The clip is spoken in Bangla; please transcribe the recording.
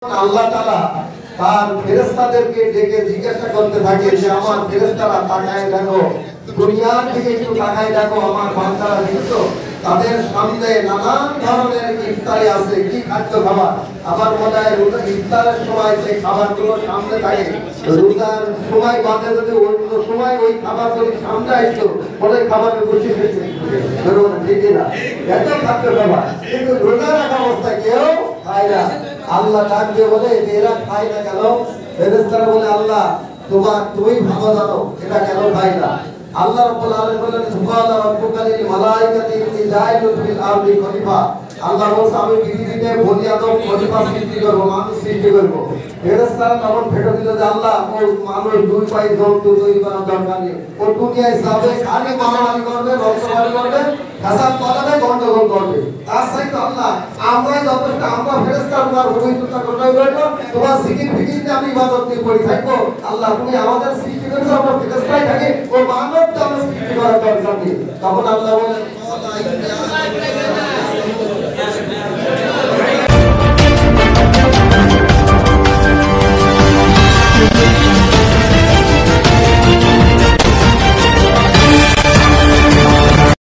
আল্লাহ তাআলা তার ফেরেশতাদেরকে ডেকে জিজ্ঞাসা করতে থাকে যে আমার ফেরেশতারা তাকায় দেখো, দুনিয়ার দিকে একটু তাকায় দেখো, আমার বান্দারা দেখছো তাদের সামনে নানান ধরনের ইফতারি আছে, কি খাদ্য খাবার। আবার মনে হয় ইফতারের সময় যে খাবারগুলো সামনে থাকে, রোজার সময় বাদে যদি অন্য সময় ওই খাবার যদি সামনে আসতো বলে খাবারের বসে ফেলছে, ঠিক না? এত খাদ্য খাবার, কিন্তু রোজা রাখা অবস্থায় কেউ খায় না। আল্লাহ ডাক দিয়ে বলে এরা খায় না কেন? ফেরেশতারা বলে আল্লাহ তুমি ভালো জানো এটা কেন খায় না। আল্লাহ রাব্বুল আলামিন বলেন সুবহানা রাব্বিকা লিল মালাইকাতি ইন্নী জাইলুন ফিল আরদি খলিফা। আল্লাহ বলেন আমি পৃথিবীতে বনি আদম খলিফা সৃষ্টি করব, মানুষ সৃষ্টি করব। ফেরেশতারা তখন ফেটে দিল যে আল্লাহ ও মানুষ দুই পায়ে জন্তু তৈরি করার দরকার নেই, ও দুনিয়ায় যাবে খালি মারামারি করবে, রক্তপাত করবে, হাসান করাবে, গন্ডগোল করবে। তার সাথে আল্লাহ আমরা যতটা আমরা ফেরেশতা তোমার পবিত্রতা গ্রহণ করব, তোমার জিকির ফিকির আমি ইবাদত দিয়ে পড়ে থাকবো। আল্লাহ তুমি আমাদের সৃষ্টি করেছো, আমরা ফেরেশতাই থাকি, ও মানব তো আমরা সৃষ্টি করার দরকার নেই। তখন আল্লাহ বলেন